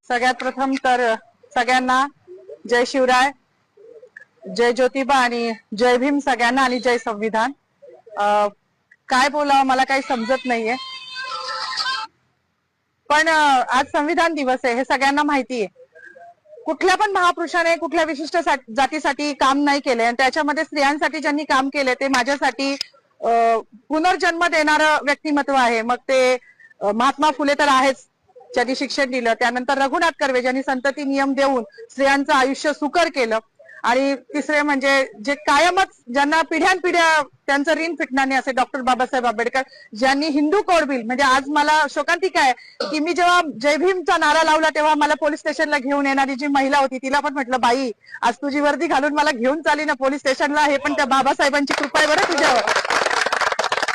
सगळ्यात प्रथम तर सगळ्यांना जय शिवराय, जय ज्योतिबा आणि जय भीम सगळ्यांना आणि जय संविधान। काय बोलावं मला काही समजत नाहीये, पण आज संविधान दिवस आहे हे सगळ्यांना माहिती आहे। कुठल्या पण महापुरुषाने कुठल्या विशिष्ट जातीसाठी काम नाही केले आणि त्याच्यामध्ये स्त्रियांसाठी ज्यांनी काम केले ते माझ्यासाठी पुनर्जन्म देणारं व्यक्तिमत्व आहे। मग ते महात्मा फुले तर आहेच, ज्यांनी शिक्षण दिलं, त्यानंतर रघुनाथ कर्वे ज्यांनी संतती नियम देऊन स्त्रियांचं आयुष्य सुकर केलं, आणि तिसरे म्हणजे जे कायमच ज्यांना पिढ्यानपिढ्या त्यांचं ऋण फिटणार नाही असे डॉक्टर बाबासाहेब आंबेडकर, ज्यांनी हिंदू कोड बिल, म्हणजे आज मला शोकांतिका आहे की मी जेव्हा जय भीमचा नारा लावला तेव्हा मला पोलीस स्टेशनला घेऊन येणारी जी महिला होती तिला पण म्हटलं, बाई आज तुझी वर्दी घालून मला घेऊन चालली ना पोलीस स्टेशनला, हे पण त्या बाबासाहेबांची कृपा आहे बरं तुझ्यावर।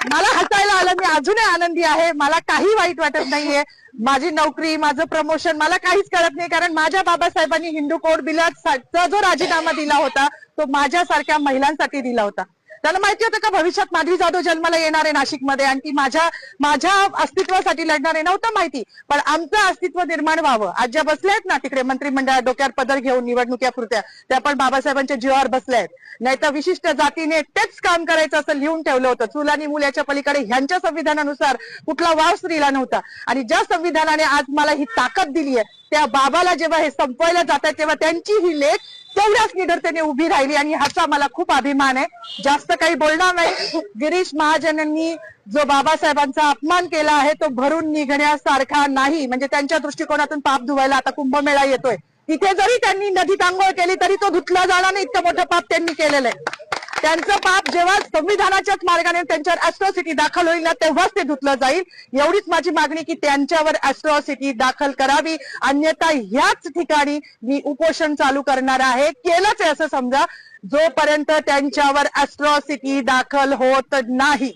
मला हसायला आलं, मी अजूनही आनंदी आहे, मला काही वाईट वाटत नाहीये। माझी नोकरी, माझं प्रमोशन मला काहीच कळत नाही, कारण माझ्या बाबासाहेबांनी हिंदू कोड बिलाचा जो राजीनामा दिला होता तो माझ्यासारख्या महिलांसाठी दिला होता। त्याला माहिती होतं का भविष्यात माधवी जाधव जन्माला येणार आहे नाशिकमध्ये आणि ती माझ्या अस्तित्वासाठी लढणार आहे, नव्हतं माहिती, पण आमचं अस्तित्व निर्माण व्हावं। आज ज्या बसल्या आहेत ना तिकडे मंत्रिमंडळात डोक्यावर पदर घेऊन निवडणुकीपुरत्या, त्या पण बाबासाहेबांच्या जीवावर बसल्या आहेत। नाही तर विशिष्ट जातीने तेच काम करायचं असं लिहून ठेवलं होतं, चूल आणि मूल याच्या पलीकडे ह्यांच्या संविधानानुसार कुठला वाव स्त्रीला नव्हता। आणि ज्या संविधानाने आज मला ही ताकद दिली आहे त्या बाबाला जेव्हा हे संपवायला जात आहे तेव्हा त्यांची ही लेख तेवढ्याच निडरतेने उभी राहिली आणि ह्याचा मला खूप अभिमान आहे। जास्त काही बोलणार नाही। गिरीश महाजनांनी जो बाबासाहेबांचा अपमान केला आहे तो भरून निघण्यासारखा नाही, म्हणजे त्यांच्या दृष्टिकोनातून पाप धुवायला आता कुंभमेळा येतोय, तिथे जरी त्यांनी नदीत आंघोळ केली तरी तो धुतला जाणार नाही, इतकं मोठं पाप त्यांनी केलेलं आहे। त्यांचं पाप जेव्हा संविधानाच्याच मार्गाने त्यांच्यावर ॲट्रॉसिटी दाखल होईल ना तेव्हाच ते धुतलं जाईल। एवढीच माझी मागणी की त्यांच्यावर ॲट्रॉसिटी दाखल करावी, अन्यथा ह्याच ठिकाणी मी उपोषण चालू करणार आहे। केलंच आहे असं समजा जोपर्यंत त्यांच्यावर ॲट्रॉसिटी दाखल होत नाही।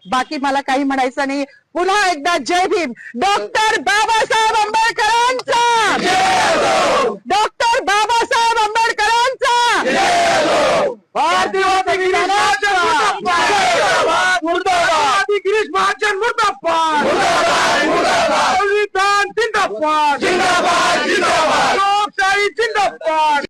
बाकी मला काही म्हणायचं नाही। पुन्हा एकदा जय भीम। डॉक्टर बाबासाहेब आंबेडकरांचा, डॉक्टर बाबासाहेब आंबेडकरांचा, भारतीय गिरीश महाजन मुर्दाबाद, संविधान जिंदाबाद, लोकशाही जिंदाबाद।